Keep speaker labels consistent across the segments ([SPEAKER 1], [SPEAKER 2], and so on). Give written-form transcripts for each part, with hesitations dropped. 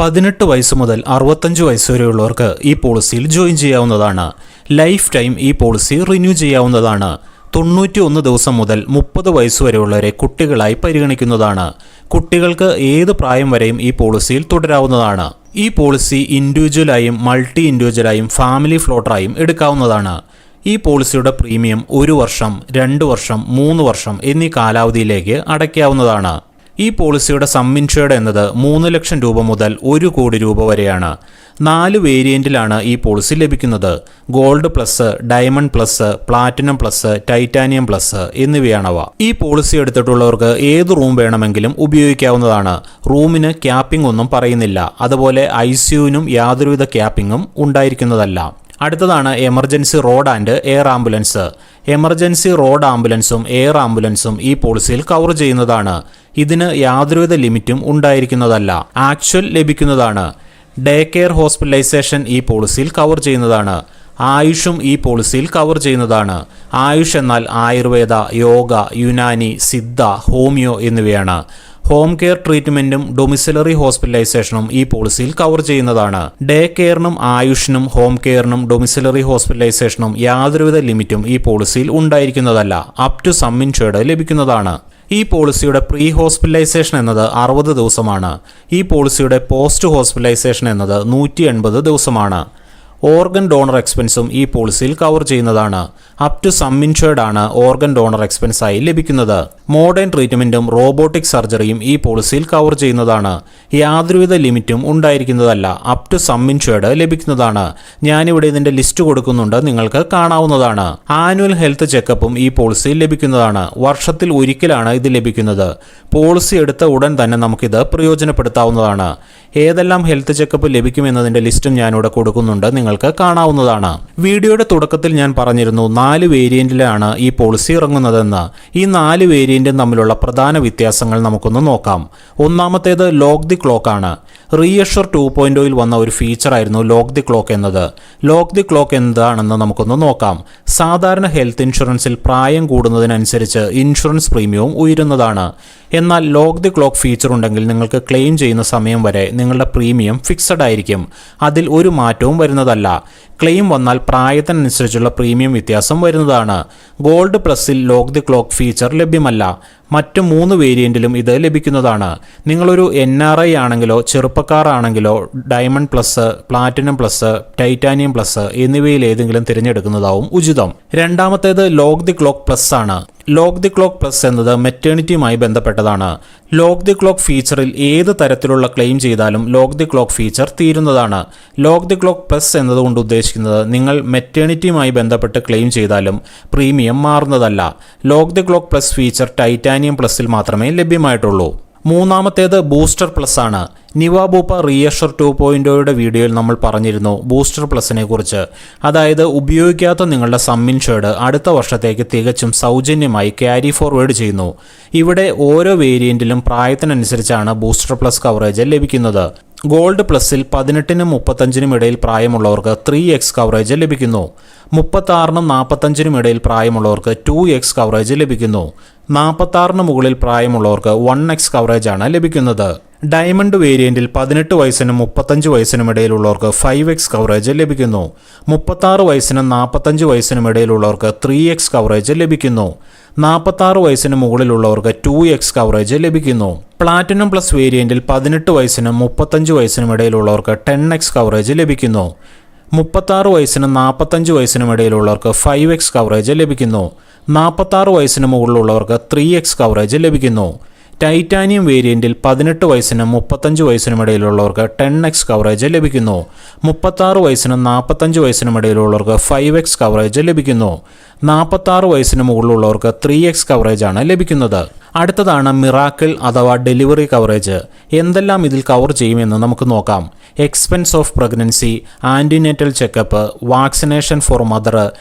[SPEAKER 1] 18 വയസ്സ് മുതൽ 65 വയസ്സ് വരെയുള്ളവർക്ക് ഈ പോളിസിയിൽ ജോയിൻ ചെയ്യാവുന്നതാണ്. ലൈഫ് ടൈം ഈ പോളിസി റിന്യൂ ചെയ്യാവുന്നതാണ്. 91 ദിവസം മുതൽ 30 വയസ്സ് വരെയുള്ളവരെ കുട്ടികളായി പരിഗണിക്കുന്നതാണ്. കുട്ടികൾക്ക് ഏത് പ്രായം വരെയും ഈ പോളിസിയിൽ തുടരാവുന്നതാണ്. ഈ പോളിസി ഇൻഡിവിജ്വലായും മൾട്ടി ഇൻഡിവിജ്വലായും ഫാമിലി ഫ്ലോട്ടറായും എടുക്കാവുന്നതാണ്. ഈ പോളിസിയുടെ പ്രീമിയം 1 വർഷം, 2 വർഷം, 3 വർഷം എന്നീ കാലാവധിയിലേക്ക് അടയ്ക്കാവുന്നതാണ്. ഈ പോളിസിയുടെ സം ഇൻഷ്വേർഡ് എന്നത് 3 ലക്ഷം രൂപ മുതൽ 1 കോടി രൂപ വരെയാണ്. 4 വേരിയന്റിലാണ് ഈ പോളിസി ലഭിക്കുന്നത്. Gold plus, diamond plus, platinum plus, titanium plus എന്നിവയാണവ. ഈ പോളിസി എടുത്തിട്ടുള്ളവർക്ക് ഏത് റൂം വേണമെങ്കിലും ഉപയോഗിക്കാവുന്നതാണ്. റൂമിന് ക്യാപ്പിംഗ് ഒന്നും പറയുന്നില്ല. അതുപോലെ ICUവിനും യാതൊരുവിധ ക്യാപ്പിംഗും ഉണ്ടായിരിക്കുന്നതല്ല. അടുത്തതാണ് emergency road and air ambulance. Emergency road ആംബുലൻസും എയർ ആംബുലൻസും ഈ പോളിസിയിൽ കവർ ചെയ്യുന്നതാണ്. ഇതിന് യാതൊരുവിധ ലിമിറ്റും ഉണ്ടായിരിക്കുന്നതല്ല. ആക്ച്വൽ ലഭിക്കുന്നതാണ്. ഡേ കെയർ ഹോസ്പിറ്റലൈസേഷൻ ഈ പോളിസിയിൽ കവർ ചെയ്യുന്നതാണ്. ആയുഷും ഈ പോളിസിയിൽ കവർ ചെയ്യുന്നതാണ്. ആയുഷ് എന്നാൽ ആയുർവേദ, യോഗ, യുനാനി, സിദ്ധ, ഹോമിയോ എന്നിവയാണ്. ഹോം കെയർ ട്രീറ്റ്മെന്റും ഡൊമിസിലറി ഹോസ്പിറ്റലൈസേഷനും ഈ പോളിസിയിൽ കവർ ചെയ്യുന്നതാണ്. ഡേ കെയറിനും ആയുഷിനും ഹോം കെയറിനും ഡൊമിസിലറി ഹോസ്പിറ്റലൈസേഷനും യാതൊരുവിധ ലിമിറ്റും ഈ പോളിസിയിൽ ഉണ്ടായിരിക്കുന്നതല്ല. അപ് ടു സം ഇൻഷ്വേർഡ് ലഭിക്കുന്നതാണ്. ഈ പോളിസിയുടെ പ്രീ ഹോസ്പിറ്റലൈസേഷൻ എന്നത് 60 ദിവസമാണ്. ഈ പോളിസിയുടെ പോസ്റ്റ് ഹോസ്പിറ്റലൈസേഷൻ എന്നത് 180 ദിവസമാണ്. ഓർഗൻ ഡോണർ എക്സ്പെൻസും ഈ പോളിസിയിൽ കവർ ചെയ്യുന്നതാണ്. അപ് ടു സം ഇൻഷ്വേർഡ് ആണ് ഓർഗൻ ഡോണർ എക്സ്പെൻസായി ലഭിക്കുന്നത്. മോഡേൺ ട്രീറ്റ്മെന്റും റോബോട്ടിക് സർജറിയും ഈ പോളിസിയിൽ കവർ ചെയ്യുന്നതാണ്. യാതൊരുവിധ ലിമിറ്റും ഉണ്ടായിരിക്കുന്നതല്ല. അപ് ടു സം ഇൻഷ്വേർഡ് ലഭിക്കുന്നതാണ്. ഞാനിവിടെ ഇതിന്റെ ലിസ്റ്റ് കൊടുക്കുന്നുണ്ട്, നിങ്ങൾക്ക് കാണാവുന്നതാണ്. ആനുവൽ ഹെൽത്ത് ചെക്കപ്പും ഈ പോളിസിയിൽ ലഭിക്കുന്നതാണ്. വർഷത്തിൽ ഒരിക്കലാണ് ഇത് ലഭിക്കുന്നത്. പോളിസി എടുത്ത ഉടൻ തന്നെ നമുക്കിത് പ്രയോജനപ്പെടുത്താവുന്നതാണ്. ഏതെല്ലാം ഹെൽത്ത് ചെക്കപ്പ് ലഭിക്കുമെന്നതിന്റെ ലിസ്റ്റും ഞാനിവിടെ കൊടുക്കുന്നുണ്ട്, നിങ്ങൾക്ക് കാണാവുന്നതാണ്. വീഡിയോയുടെ തുടക്കത്തിൽ ഞാൻ പറഞ്ഞിരുന്നു 4 വേരിയന്റിലാണ് ഈ പോളിസി ഇറങ്ങുന്നതെന്ന്. ഈ 4 വേരിയന്റും തമ്മിലുള്ള പ്രധാന വ്യത്യാസങ്ങൾ നമുക്കൊന്ന് നോക്കാം. ഒന്നാമത്തേത് ലോക്ക് ദി ക്ലോക്ക് ആണ്. റീഅഷ്വർ 2.0യിൽ വന്ന ഒരു ഫീച്ചറായിരുന്നു ലോക്ക് ദി ക്ലോക്ക് എന്നത്. ലോക്ക് ദി ക്ലോക്ക് എന്താണെന്ന് നമുക്കൊന്ന് നോക്കാം. സാധാരണ ഹെൽത്ത് ഇൻഷുറൻസിൽ പ്രായം കൂടുന്നതിനനുസരിച്ച് ഇൻഷുറൻസ് പ്രീമിയവും ഉയരുന്നതാണ്. എന്നാൽ ലോക്ക് ദി ക്ലോക്ക് ഫീച്ചർ ഉണ്ടെങ്കിൽ നിങ്ങൾക്ക് ക്ലെയിം ചെയ്യുന്ന സമയം വരെ നിങ്ങളുടെ പ്രീമിയം ഫിക്സഡ് ആയിരിക്കും. അതിൽ ഒരു മാറ്റവും വരുന്നതല്ല. ക്ലെയിം വന്നാൽ പ്രായത്തിനനുസരിച്ചുള്ള പ്രീമിയം വ്യത്യാസം വരുന്നതാണ്. ഗോൾഡ് പ്ലസിൽ ലോക്ക് ദി ക്ലോക്ക് ഫീച്ചർ ലഭ്യമല്ല. മറ്റ് 3 വേരിയന്റിലും ഇത് ലഭിക്കുന്നതാണ്. നിങ്ങളൊരു NRI ആണെങ്കിലോ ചെറുപ്പക്കാരാണെങ്കിലോ diamond plus, platinum plus, titanium plus എന്നിവയിൽ ഏതെങ്കിലും തിരഞ്ഞെടുക്കുന്നതാവും ഉചിതം. രണ്ടാമത്തേത് ലോക്ക് ദി ക്ലോക്ക് പ്ലസ് ആണ്. ലോക്ക് ദി ക്ലോക്ക് പ്ലസ് എന്നത് മെറ്റേണിറ്റിയുമായി ബന്ധപ്പെട്ടതാണ്. ലോക്ക് ദി ക്ലോക്ക് ഫീച്ചറിൽ ഏത് തരത്തിലുള്ള ക്ലെയിം ചെയ്താലും ലോക്ക് ദി ക്ലോക്ക് ഫീച്ചർ തീരുന്നതാണ്. ലോക്ക് ദി ക്ലോക്ക് പ്ലസ് എന്നതുകൊണ്ട് ഉദ്ദേശിക്കുന്നത് നിങ്ങൾ മെറ്റേണിറ്റിയുമായി ബന്ധപ്പെട്ട് ക്ലെയിം ചെയ്താലും പ്രീമിയം മാറുന്നതല്ല. Lock the clock plus feature titanium പ്ലസിൽ മാത്രമേ ലഭ്യമായിട്ടുള്ളൂ. മൂന്നാമത്തേത് ബൂസ്റ്റർ പ്ലസ് ആണ്. നിവാബൂപ്പ റീഅഷ്വർ 2.0യുടെ വീഡിയോയിൽ നമ്മൾ പറഞ്ഞിരുന്നു ബൂസ്റ്റർ പ്ലസിനെ കുറിച്ച്. അതായത് ഉപയോഗിക്കാത്ത നിങ്ങളുടെ സം ഇൻഷ്വേർഡ് അടുത്ത വർഷത്തേക്ക് തികച്ചും സൗജന്യമായി ക്യാരി ഫോർവേഡ് ചെയ്യുന്നു. ഇവിടെ ഓരോ വേരിയന്റിലും പ്രായത്തിനനുസരിച്ചാണ് ബൂസ്റ്റർ പ്ലസ് കവറേജ് ലഭിക്കുന്നത്. ഗോൾഡ് പ്ലസിൽ 18നും 35നും ഇടയിൽ പ്രായമുള്ളവർക്ക് 3x കവറേജ് ലഭിക്കുന്നു. 36നും 45നും ഇടയിൽ പ്രായമുള്ളവർക്ക് 2x കവറേജ് ലഭിക്കുന്നു. 46ന് മുകളിൽ പ്രായമുള്ളവർക്ക് 1x കവറേജാണ് ലഭിക്കുന്നത്. ഡയമണ്ട് വേരിയന്റിൽ 18 വയസ്സിനും 35 വയസ്സിനും ഇടയിലുള്ളവർക്ക് 5x കവറേജ് ലഭിക്കുന്നു. 36 വയസ്സിനും 45 വയസ്സിനും ഇടയിലുള്ളവർക്ക് 3x കവറേജ് ലഭിക്കുന്നു. 46 വയസ്സിന് മുകളിലുള്ളവർക്ക് 2x കവറേജ് ലഭിക്കുന്നു. പ്ലാറ്റിനം പ്ലസ് വേരിയന്റിൽ 18 വയസ്സിനും 35 വയസ്സിനും ഇടയിലുള്ളവർക്ക് 10x കവറേജ് ലഭിക്കുന്നു. 36 വയസ്സിനും 45 വയസ്സിനും ഇടയിലുള്ളവർക്ക് 5x കവറേജ് ലഭിക്കുന്നു. 46 വയസ്സിന് മുകളിലുള്ളവർക്ക് 3x കവറേജ് ലഭിക്കുന്നു. ടൈറ്റാനിയം വേരിയന്റിൽ 18 വയസ്സിനും 35 വയസ്സിനും ഇടയിലുള്ളവർക്ക് 10x കവറേജ് ലഭിക്കുന്നു. 36 വയസ്സിനും 45 വയസ്സിനും ഇടയിലുള്ളവർക്ക് 5x കവറേജ് ലഭിക്കുന്നു. 46 വയസ്സിന് മുകളിലുള്ളവർക്ക് 3x കവറേജാണ് ലഭിക്കുന്നത്. അടുത്തതാണ് മിറാക്കിൾ അഥവാ ഡെലിവറി കവറേജ്. എന്തെല്ലാം ഇതിൽ കവർ ചെയ്യുമെന്ന് നമുക്ക് നോക്കാം. Expense of pregnancy, antenatal checkup, vaccination for mother,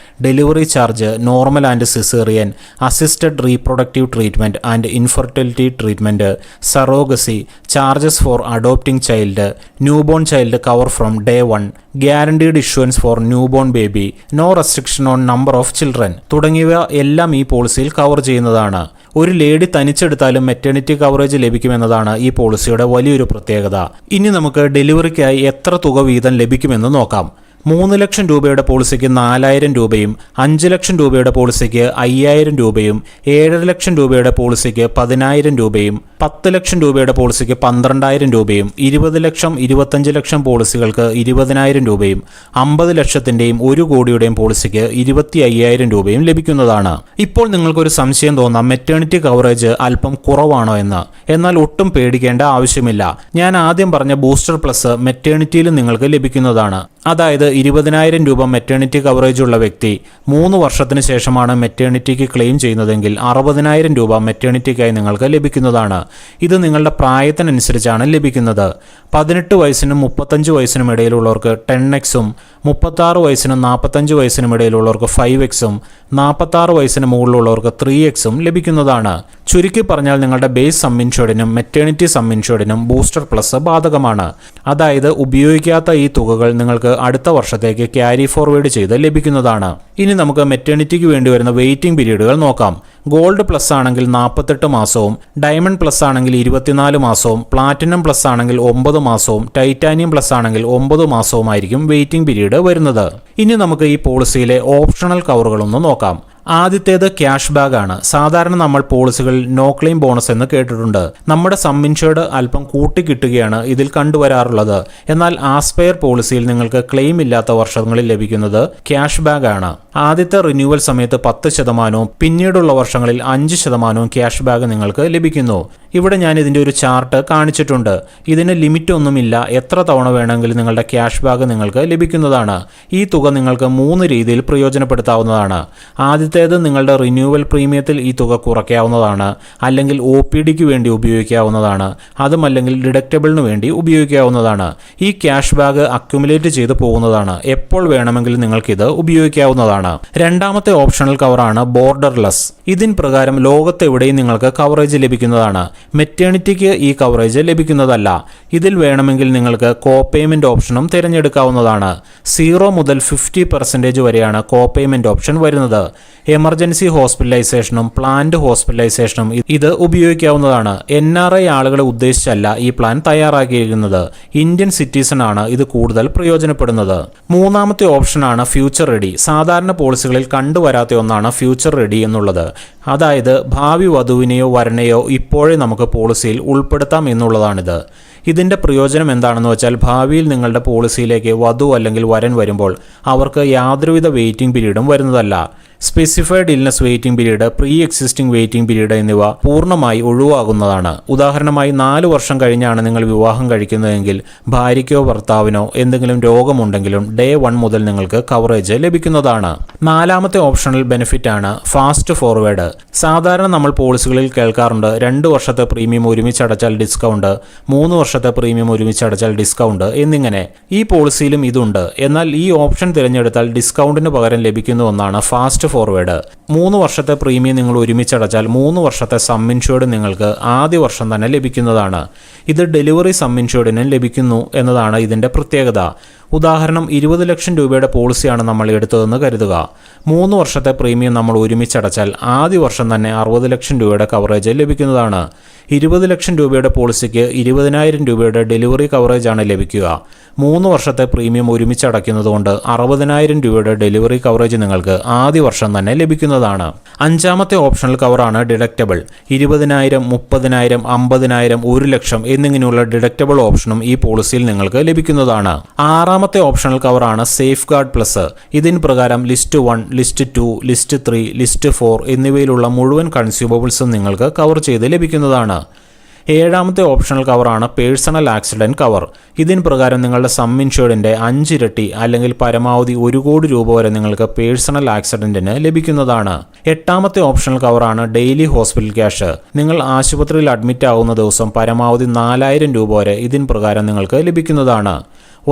[SPEAKER 1] delivery charge, normal and caesarean, assisted reproductive treatment and infertility treatment, surrogacy, charges for adopting child, newborn child cover from day 1, guaranteed issuance for newborn baby, no restriction on number of children തുടങ്ങിയവ എല്ലാം ഈ പോളിസിയിൽ cover ചെയ്യുന്നതാണ്. ഒരു lady തനിച്ചെടുത്താലും maternity coverage ലഭിക്കുമെന്നതാണ് ഈ പോളിസിയുടെ വലിയൊരു പ്രത്യേകത. ഇനി നമുക്ക് ഡെലിവറിക്കായി എത്ര തുക വീതം ലഭിക്കുമെന്ന് നോക്കാം. 3 ലക്ഷം രൂപയുടെ പോളിസിക്ക് 4000 രൂപയും 5 ലക്ഷം രൂപയുടെ പോളിസിക്ക് 5000 രൂപയും 7.5 ലക്ഷം രൂപയുടെ പോളിസിക്ക് 10000 രൂപയും 10 ലക്ഷം രൂപയുടെ പോളിസിക്ക് 12000 രൂപയും 20 ലക്ഷം 25 ലക്ഷം പോളിസികൾക്ക് 20000 രൂപയും 50 ലക്ഷത്തിന്റെയും 1 കോടിയുടെയും പോളിസിക്ക് 25000 രൂപയും ലഭിക്കുന്നതാണ്. ഇപ്പോൾ നിങ്ങൾക്കൊരു സംശയം തോന്നാം, മെറ്റേണിറ്റി കവറേജ് അല്പം കുറവാണോ എന്ന്. എന്നാൽ ഒട്ടും പേടിക്കേണ്ട ആവശ്യമില്ല. ഞാൻ ആദ്യം പറഞ്ഞ ബൂസ്റ്റർ പ്ലസ് മെറ്റേണിറ്റിയിലും നിങ്ങൾക്ക് ലഭിക്കുന്നതാണ്. അതായത് 20000 രൂപ മെറ്റേണിറ്റി കവറേജ് ഉള്ള വ്യക്തി 3 വർഷത്തിന് ശേഷമാണ് മെറ്റേണിറ്റിക്ക് ക്ലെയിം ചെയ്യുന്നതെങ്കിൽ 60000 രൂപ മെറ്റേണിറ്റിക്കായി നിങ്ങൾക്ക് ലഭിക്കുന്നതാണ്. ഇത് നിങ്ങളുടെ പ്രായത്തിനനുസരിച്ചാണ് ലഭിക്കുന്നത്. 18 വയസ്സിനും 35 വയസ്സിനും ഇടയിലുള്ളവർക്ക് 10x-ഉം 36 വയസ്സിനും 45 വയസ്സിനും ഇടയിലുള്ളവർക്ക് 5x-ഉം 46 വയസ്സിന് മുകളിലുള്ളവർക്ക് 3x-ഉം ലഭിക്കുന്നതാണ്. ചുരുക്കി പറഞ്ഞാൽ നിങ്ങളുടെ ബേസ് സം ഇൻഷ്യൂർഡിനും മെറ്റേണിറ്റി സം ഇൻഷ്യൂർഡിനും ബൂസ്റ്റർ പ്ലസ് ബാധകമാണ്. അതായത് ഉപയോഗിക്കാത്ത ഈ തുകകൾ നിങ്ങൾക്ക് അടുത്ത വർഷത്തേക്ക് ക്യാരി ഫോർവേഡ് ചെയ്ത് ലഭിക്കുന്നതാണ്. ഇനി നമുക്ക് മെറ്റേണിറ്റിക്ക് വേണ്ടി വരുന്ന വെയിറ്റിംഗ് പീരീഡുകൾ നോക്കാം. ഗോൾഡ് പ്ലസ് ആണെങ്കിൽ 48 മാസവും, ഡയമണ്ട് പ്ലസ് ആണെങ്കിൽ 24 മാസവും, പ്ലാറ്റിനം പ്ലസ് ആണെങ്കിൽ 9 മാസവും, ടൈറ്റാനിയം പ്ലസ് ആണെങ്കിൽ 9 മാസവുമായിരിക്കും വെയിറ്റിംഗ് പീരീഡ് വരുന്നത്. ഇനി നമുക്ക് ഈ പോളിസിയിലെ ഓപ്ഷണൽ കവറുകളൊന്ന് നോക്കാം. ആദ്യത്തേത് ക്യാഷ് ബാഗ് ആണ്. സാധാരണ നമ്മൾ പോളിസികളിൽ നോ ക്ലെയിം ബോണസ് എന്ന് കേട്ടിട്ടുണ്ട്. നമ്മുടെ സം ഇൻഷ്യൂർഡ് അല്പം കൂട്ടിക്കിട്ടുകയാണ് ഇതിൽ കണ്ടുവരാറുള്ളത്. എന്നാൽ ആസ്പയർ പോളിസിയിൽ നിങ്ങൾക്ക് ക്ലെയിം ഇല്ലാത്ത വർഷങ്ങളിൽ ലഭിക്കുന്നത് ക്യാഷ് ബാഗ് ആണ്. ആദ്യത്തെ റിന്യൂവൽ സമയത്ത് 10%, പിന്നീടുള്ള വർഷങ്ങളിൽ 5% ക്യാഷ് ബാഗ് നിങ്ങൾക്ക് ലഭിക്കുന്നു. ഇവിടെ ഞാൻ ഇതിൻ്റെ ഒരു ചാർട്ട് കാണിച്ചിട്ടുണ്ട്. ഇതിന് ലിമിറ്റ് ഒന്നുമില്ല. എത്ര തവണ വേണമെങ്കിലും നിങ്ങളുടെ ക്യാഷ് ബാഗ് നിങ്ങൾക്ക് ലഭിക്കുന്നതാണ്. ഈ തുക നിങ്ങൾക്ക് 3 രീതിയിൽ പ്രയോജനപ്പെടുത്താവുന്നതാണ്. ആദ്യത്തേത് നിങ്ങളുടെ റിന്യൂവൽ പ്രീമിയത്തിൽ ഈ തുക കുറയ്ക്കാവുന്നതാണ്, അല്ലെങ്കിൽ OPDക്ക് വേണ്ടി ഉപയോഗിക്കാവുന്നതാണ്, അതുമല്ലെങ്കിൽ ഡിഡക്റ്റബിളിന് വേണ്ടി ഉപയോഗിക്കാവുന്നതാണ്. ഈ ക്യാഷ് ബാഗ് അക്യുമുലേറ്റ് ചെയ്ത് പോകുന്നതാണ്. എപ്പോൾ വേണമെങ്കിലും നിങ്ങൾക്കിത് ഉപയോഗിക്കാവുന്നതാണ്. രണ്ടാമത്തെ ഓപ്ഷണൽ കവറാണ് ബോർഡർലെസ്. ഇതിൻ പ്രകാരം ലോകത്തെവിടെയും നിങ്ങൾക്ക് കവറേജ് ലഭിക്കുന്നതാണ്. മെറ്റേണിറ്റിക്ക് ഈ കവറേജ് ലഭിക്കുന്നതല്ല. ഇതിൽ വേണമെങ്കിൽ നിങ്ങൾക്ക് കോപേയ്മെന്റ് ഓപ്ഷനും തിരഞ്ഞെടുക്കാവുന്നതാണ്. 0 മുതൽ 50% വരെയാണ് കോപേയ്മെന്റ് ഓപ്ഷൻ വരുന്നത്. എമർജൻസി ഹോസ്പിറ്റലൈസേഷനും പ്ലാന്റ് ഹോസ്പിറ്റലൈസേഷനും ഇത് ഉപയോഗിക്കാവുന്നതാണ്. NRI ആളുകളെ ഉദ്ദേശിച്ചല്ല ഈ പ്ലാൻ തയ്യാറാക്കിയിരിക്കുന്നത്. ഇന്ത്യൻ സിറ്റിസൺ ആണ് ഇത് കൂടുതൽ പ്രയോജനപ്പെടുന്നത്. മൂന്നാമത്തെ ഓപ്ഷനാണ് ഫ്യൂച്ചർ റെഡി. സാധാരണ പോളിസികളിൽ കണ്ടുവരാത്ത ഒന്നാണ് ഫ്യൂച്ചർ റെഡി എന്നുള്ളത്. അതായത് ഭാവി വധുവിനെയോ വരനെയോ ഇപ്പോഴേ നമുക്ക് പോളിസിയിൽ ഉൾപ്പെടുത്താം എന്നുള്ളതാണിത്. ഇതിൻ്റെ പ്രയോജനം എന്താണെന്ന് വെച്ചാൽ, ഭാവിയിൽ നിങ്ങളുടെ പോളിസിയിലേക്ക് വധു അല്ലെങ്കിൽ വരൻ വരുമ്പോൾ അവർക്ക് യാതൊരുവിധ വെയിറ്റിംഗ് പീരീഡും വരുന്നതല്ല. Specified illness waiting period, pre existing waiting period എന്നിവ പൂർണ്ണമായി ഒഴിവാകുന്നതാണ്. ഉദാഹരണമായി 4 വർഷം കഴിഞ്ഞാണ് നിങ്ങൾ വിവാഹം കഴിക്കുന്നതെങ്കിൽ ഭാര്യയ്ക്കോ ഭർത്താവിനോ എന്തെങ്കിലും രോഗമുണ്ടെങ്കിലും Day 1 മുതൽ നിങ്ങൾക്ക് കവറേജ് ലഭിക്കുന്നതാണ്. നാലാമത്തെ ഓപ്ഷണൽ ബെനിഫിറ്റ് ആണ് ഫാസ്റ്റ് ഫോർവേഡ്. സാധാരണ നമ്മൾ പോളിസികളിൽ കേൾക്കാറുണ്ട് 2 വർഷത്തെ പ്രീമിയം ഒരുമിച്ചടച്ചാൽ ഡിസ്കൗണ്ട്, 3 വർഷത്തെ പ്രീമിയം ഒരുമിച്ചടച്ചാൽ ഡിസ്കൗണ്ട് എന്നിങ്ങനെ. ഈ പോളിസിയിലും ഇതുണ്ട്. എന്നാൽ ഈ ഓപ്ഷൻ തിരഞ്ഞെടുത്താൽ ഡിസ്കൗണ്ടിന് പകരം ലഭിക്കുന്ന ഒന്നാണ് ഫാസ്റ്റ് ഫോർവേഡ്. 3 വർഷത്തെ പ്രീമിയം നിങ്ങൾ ഒരുമിച്ചടച്ചാൽ 3 വർഷത്തെ സം ഇൻഷ്യൂർഡ് നിങ്ങൾക്ക് ആദ്യ വർഷം തന്നെ ലഭിക്കുന്നതാണ്. ഇത് ഡെലിവറി സം ഇൻഷ്യൂർഡിനും ലഭിക്കുന്നു എന്നതാണ് ഇതിൻ്റെ പ്രത്യേകത. ഉദാഹരണം 20 ലക്ഷം രൂപയുടെ പോളിസിയാണ് നമ്മൾ എടുത്തതെന്ന് കരുതുക. 3 വർഷത്തെ പ്രീമിയം നമ്മൾ ഒരുമിച്ചടച്ചാൽ ആദ്യ വർഷം തന്നെ 60 ലക്ഷം രൂപയുടെ കവറേജ് ലഭിക്കുന്നതാണ്. 20 ലക്ഷം രൂപയുടെ പോളിസിക്ക് 20000 രൂപയുടെ ഡെലിവറി കവറേജാണ് ലഭിക്കുക. 3 വർഷത്തെ പ്രീമിയം ഒരുമിച്ചടയ്ക്കുന്നതുകൊണ്ട് 60000 രൂപയുടെ ഡെലിവറി കവറേജ് നിങ്ങൾക്ക് ആദ്യ വർഷം തന്നെ ലഭിക്കുന്നതാണ്. അഞ്ചാമത്തെ ഓപ്ഷണൽ കവറാണ് ഡിഡക്റ്റബിൾ. 20000, 30000, 50000, 1 ലക്ഷം എന്നിങ്ങനെയുള്ള ഡിഡക്റ്റബിൾ ഓപ്ഷനും ഈ പോളിസിയിൽ നിങ്ങൾക്ക് ലഭിക്കുന്നതാണ്. ആറാമത്തെ ഓപ്ഷണൽ കവറാണ് സേഫ് ഗാർഡ് പ്ലസ്. ഇതിന് പ്രകാരം ലിസ്റ്റ് 1, ലിസ്റ്റ് 2, ലിസ്റ്റ് 3, ലിസ്റ്റ് 4 എന്നിവയിലുള്ള മുഴുവൻ കൺസ്യൂമബിൾസും നിങ്ങൾക്ക് കവർ ചെയ്ത് ലഭിക്കുന്നതാണ്. ഏഴാമത്തെ ഓപ്ഷണൽ കവറാണ് പേഴ്സണൽ ആക്സിഡന്റ് കവർ. ഇതിന് പ്രകാരം നിങ്ങളുടെ സം ഇൻഷ്യൂർഡിൻ്റെ 5 ഇരട്ടി അല്ലെങ്കിൽ പരമാവധി 1 കോടി രൂപ വരെ നിങ്ങൾക്ക് പേഴ്സണൽ ആക്സിഡന്റിന് ലഭിക്കുന്നതാണ്. എട്ടാമത്തെ ഓപ്ഷണൽ കവറാണ് ഡെയിലി ഹോസ്പിറ്റൽ ക്യാഷ്. നിങ്ങൾ ആശുപത്രിയിൽ അഡ്മിറ്റ് ആകുന്ന ദിവസം പരമാവധി 4000 രൂപ വരെ ഇതിന് പ്രകാരം നിങ്ങൾക്ക് ലഭിക്കുന്നതാണ്.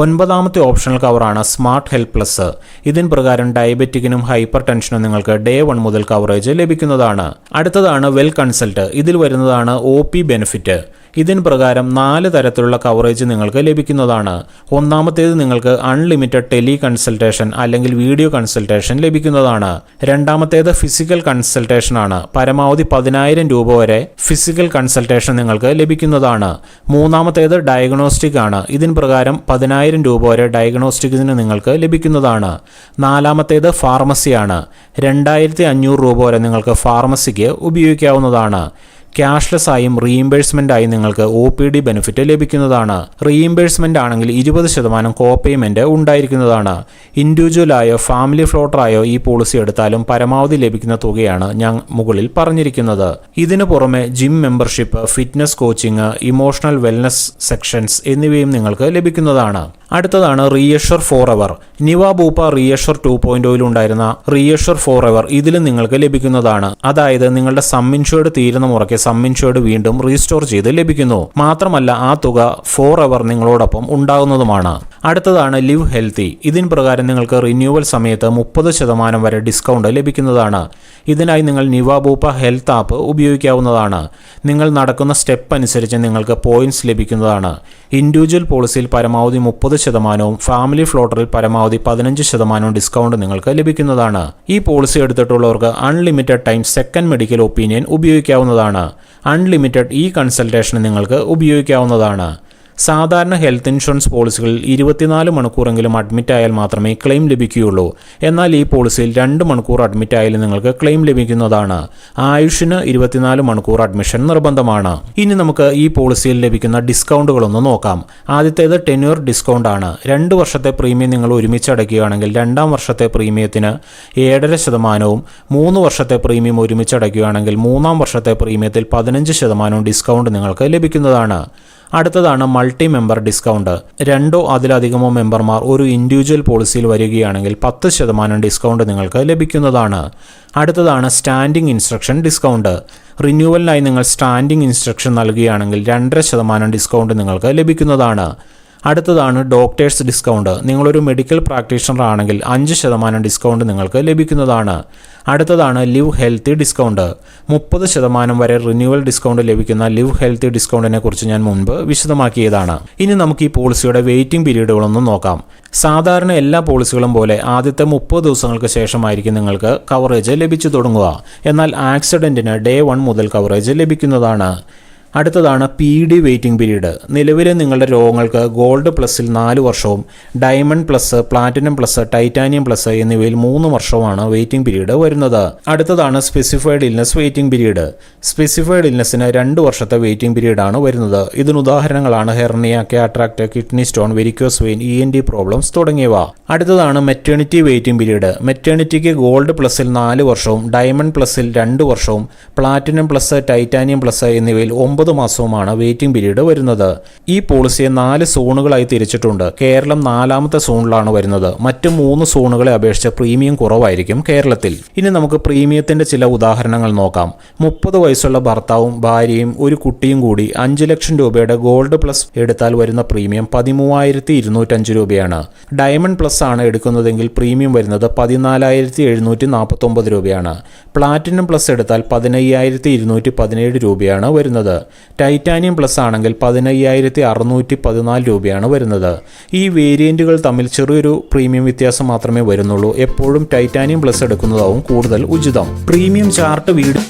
[SPEAKER 1] ഒൻപതാമത്തെ ഓപ്ഷണൽ കവറാണ് സ്മാർട്ട് ഹെൽത്ത് പ്ലസ്. ഇതിന് പ്രകാരം ഡയബറ്റിക്കിനും ഹൈപ്പർ ടെൻഷനും നിങ്ങൾക്ക് Day 1 മുതൽ കവറേജ് ലഭിക്കുന്നതാണ്. അടുത്തതാണ് വെൽ കൺസൾട്ട്. ഇതിൽ വരുന്നതാണ് OP ബെനിഫിറ്റ്. ഇതിന് പ്രകാരം 4 തരത്തിലുള്ള കവറേജ് നിങ്ങൾക്ക് ലഭിക്കുന്നതാണ്. ഒന്നാമത്തേത് നിങ്ങൾക്ക് അൺലിമിറ്റഡ് ടെലി കൺസൾട്ടേഷൻ അല്ലെങ്കിൽ വീഡിയോ കൺസൾട്ടേഷൻ ലഭിക്കുന്നതാണ്. രണ്ടാമത്തേത് ഫിസിക്കൽ കൺസൾട്ടേഷൻ ആണ്. പരമാവധി 10,000 രൂപ വരെ ഫിസിക്കൽ കൺസൾട്ടേഷൻ നിങ്ങൾക്ക് ലഭിക്കുന്നതാണ്. മൂന്നാമത്തേത് ഡയഗ്നോസ്റ്റിക് ആണ്. ഇതിന് പ്രകാരം 10,000 രൂപ വരെ ഡയഗ്നോസ്റ്റിക്കിന് നിങ്ങൾക്ക് ലഭിക്കുന്നതാണ്. നാലാമത്തേത് ഫാർമസിയാണ്. 2,500 രൂപ വരെ നിങ്ങൾക്ക് ഫാർമസിക്ക് ഉപയോഗിക്കാവുന്നതാണ്. ക്യാഷ്ലെസ് ആയും റീഇംബേഴ്സ്മെന്റ് ആയി നിങ്ങൾക്ക് OPD ബെനിഫിറ്റ് ലഭിക്കുന്നതാണ്. റീഇംബേഴ്സ്മെന്റ് ആണെങ്കിൽ 20% കോപേയ്മെന്റ് ഉണ്ടായിരിക്കുന്നതാണ്. ഇൻഡിവിജ്വലായോ ഫാമിലി ഫ്ലോട്ടറായോ ഈ പോളിസി എടുത്താലും പരമാവധി ലഭിക്കുന്ന തുകയാണ് ഞാൻ മുകളിൽ പറഞ്ഞിരിക്കുന്നത്. ഇതിനു പുറമെ gym membership, fitness coaching, emotional wellness sessions എന്നിവയും നിങ്ങൾക്ക് ലഭിക്കുന്നതാണ്. അടുത്തതാണ് റീഅഷ്വർ ഫോർ എവർ. നിവാബൂപ്പ റീഅഷ്വർ 2.0 ഉണ്ടായിരുന്ന റീഅഷ്വർ ഫോർ എവർ ഇതിലും നിങ്ങൾക്ക് ലഭിക്കുന്നതാണ്. അതായത് നിങ്ങളുടെ സം ഇൻഷ്വേർഡ് തീരുന്ന മുറയ്ക്ക് സം ഇൻഷ്വേർഡ് വീണ്ടും റീസ്റ്റോർ ചെയ്ത് ലഭിക്കുന്നു. മാത്രമല്ല ആ തുക ഫോർ എവർ നിങ്ങളോടൊപ്പം ഉണ്ടാകുന്നതുമാണ്. അടുത്തതാണ് ലിവ് ഹെൽത്തി. ഇതിന് പ്രകാരം നിങ്ങൾക്ക് റിന്യൂവൽ സമയത്ത് 30% വരെ ഡിസ്കൗണ്ട് ലഭിക്കുന്നതാണ്. ഇതിനായി നിങ്ങൾ നിവാബൂപ്പ ഹെൽത്ത് ആപ്പ് ഉപയോഗിക്കാവുന്നതാണ്. നിങ്ങൾ നടക്കുന്ന സ്റ്റെപ്പ് അനുസരിച്ച് നിങ്ങൾക്ക് പോയിന്റ്സ് ലഭിക്കുന്നതാണ്. ഇൻഡിവിജ്വൽ പോളിസിയിൽ പരമാവധി 30%, ഫാമിലി ഫ്ലോട്ടറിൽ പരമാവധി 15% ഡിസ്കൗണ്ട് നിങ്ങൾക്ക് ലഭിക്കുന്നതാണ്. ഈ പോളിസി എടുത്തിട്ടുള്ളവർക്ക് unlimited time second medical opinion ഉപയോഗിക്കാവുന്നതാണ്. അൺലിമിറ്റഡ് ഈ കൺസൾട്ടേഷൻ നിങ്ങൾക്ക് ഉപയോഗിക്കാവുന്നതാണ്. സാധാരണ ഹെൽത്ത് ഇൻഷുറൻസ് പോളിസികളിൽ 24 മണിക്കൂറെങ്കിലും അഡ്മിറ്റ് ആയാൽ മാത്രമേ ക്ലെയിം ലഭിക്കുകയുള്ളൂ. എന്നാൽ ഈ പോളിസിയിൽ 2 മണിക്കൂർ അഡ്മിറ്റ് ആയാലും നിങ്ങൾക്ക് ക്ലെയിം ലഭിക്കുന്നതാണ്. ആയുഷിന് 24 മണിക്കൂർ അഡ്മിഷൻ നിർബന്ധമാണ്. ഇനി നമുക്ക് ഈ പോളിസിയിൽ ലഭിക്കുന്ന ഡിസ്കൗണ്ടുകളൊന്ന് നോക്കാം. ആദ്യത്തേത് ടെന്യൂർ ഡിസ്കൗണ്ട് ആണ്. 2 വർഷത്തെ പ്രീമിയം നിങ്ങൾ ഒരുമിച്ച് അടയ്ക്കുകയാണെങ്കിൽ 2ാം വർഷത്തെ പ്രീമിയത്തിന് 7.5%, 3 വർഷത്തെ പ്രീമിയം ഒരുമിച്ച് അടയ്ക്കുകയാണെങ്കിൽ 3ാം വർഷത്തെ പ്രീമിയത്തിൽ 15% ഡിസ്കൗണ്ട് നിങ്ങൾക്ക് ലഭിക്കുന്നതാണ്. അടുത്തതാണ് മൾട്ടി മെമ്പർ ഡിസ്കൗണ്ട്. 2ഓ അതിലധികമോ മെമ്പർമാർ ഒരു ഇൻഡിവിജ്വൽ പോളിസിയിൽ വരികയാണെങ്കിൽ 10% ഡിസ്കൗണ്ട് നിങ്ങൾക്ക് ലഭിക്കുന്നതാണ്. അടുത്തതാണ് സ്റ്റാൻഡിംഗ് ഇൻസ്ട്രക്ഷൻ ഡിസ്കൗണ്ട്. റിന്യൂവലിനായി നിങ്ങൾ സ്റ്റാൻഡിംഗ് ഇൻസ്ട്രക്ഷൻ നൽകുകയാണെങ്കിൽ 2.5% ഡിസ്കൗണ്ട് നിങ്ങൾക്ക് ലഭിക്കുന്നതാണ്. അടുത്തതാണ് ഡോക്ടേഴ്സ് ഡിസ്കൗണ്ട്. നിങ്ങളൊരു മെഡിക്കൽ പ്രാക്ടീഷണർ ആണെങ്കിൽ 5% ഡിസ്കൗണ്ട് നിങ്ങൾക്ക് ലഭിക്കുന്നതാണ്. അടുത്തതാണ് ലിവ് ഹെൽത്തി ഡിസ്കൗണ്ട്. 30% വരെ റിന്യൂവൽ ഡിസ്കൗണ്ട് ലഭിക്കുന്ന ലിവ് ഹെൽത്തി ഡിസ്കൗണ്ടിനെ കുറിച്ച് ഞാൻ മുൻപ് വിശദമാക്കിയതാണ്. ഇനി നമുക്ക് ഈ പോളിസിയുടെ വെയിറ്റിംഗ് പീരീഡുകളൊന്നും നോക്കാം. സാധാരണ എല്ലാ പോളിസികളും പോലെ ആദ്യത്തെ 30 ദിവസങ്ങൾക്ക് ശേഷമായിരിക്കും നിങ്ങൾക്ക് കവറേജ് ലഭിച്ചു തുടങ്ങുക. എന്നാൽ ആക്സിഡന്റിന് Day 1 മുതൽ കവറേജ് ലഭിക്കുന്നതാണ്. അടുത്തതാണ് PD വെയിറ്റിംഗ് പീരീഡ്. നിലവിലെ നിങ്ങളുടെ രോഗങ്ങൾക്ക് ഗോൾഡ് പ്ലസിൽ 4 വർഷവും diamond plus, platinum plus, titanium plus എന്നിവയിൽ 3 വർഷവുമാണ് വെയിറ്റിംഗ് പീരീഡ് വരുന്നത്. അടുത്തതാണ് specified illness waiting period. Specified ഇൽനെസ്സിന് 2 വർഷത്തെ വെയിറ്റിംഗ് പീരീഡാണ് വരുന്നത്. ഇതിന് ഉദാഹരണങ്ങളാണ് hernia, cataract, kidney stone, varicose vein, ENT problems തുടങ്ങിയവ. അടുത്തതാണ് മെറ്റേണിറ്റി വെയിറ്റിംഗ് പീരീഡ്. മെറ്റേണിറ്റിക്ക് ഗോൾഡ് പ്ലസിൽ 4 വർഷവും ഡയമണ്ട് പ്ലസിൽ 2 വർഷവും പ്ലാറ്റിനം പ്ലസ്, ടൈറ്റാനിയം പ്ലസ് എന്നിവയിൽ 9 മാസവുമാണ് വെയിറ്റിംഗ് പീരീഡ് വരുന്നത്. ഈ പോളിസിയെ 4 സോണുകളായി തിരിച്ചിട്ടുണ്ട്. കേരളം 4ാമത്തെ സോണിലാണ് വരുന്നത്. മറ്റ് 3 സോണുകളെ അപേക്ഷിച്ച് പ്രീമിയം കുറവായിരിക്കും കേരളത്തിൽ. ഇനി നമുക്ക് പ്രീമിയത്തിന്റെ ചില ഉദാഹരണങ്ങൾ നോക്കാം. 30 വയസ്സുള്ള ഭർത്താവും ഭാര്യയും ഒരു കുട്ടിയും കൂടി 5 ലക്ഷം രൂപയുടെ ഗോൾഡ് പ്ലസ് എടുത്താൽ വരുന്ന പ്രീമിയം 13,205 രൂപയാണ്. ഡയമണ്ട് പ്ലസ് ആണ് എടുക്കുന്നതെങ്കിൽ പ്രീമിയം വരുന്നത് 14,749 രൂപയാണ്. പ്ലാറ്റിനം പ്ലസ് എടുത്താൽ 15,217 രൂപയാണ് വരുന്നത്. ടൈറ്റാനിയം പ്ലസ് ആണെങ്കിൽ 15,614 രൂപയാണ് വരുന്നത്. ഈ വേരിയന്റുകൾ തമ്മിൽ ചെറിയൊരു പ്രീമിയം വ്യത്യാസം മാത്രമേ വരുന്നുള്ളൂ. എപ്പോഴും ടൈറ്റാനിയം പ്ലസ് എടുക്കുന്നതാവും കൂടുതൽ ഉചിതം. Premium chart video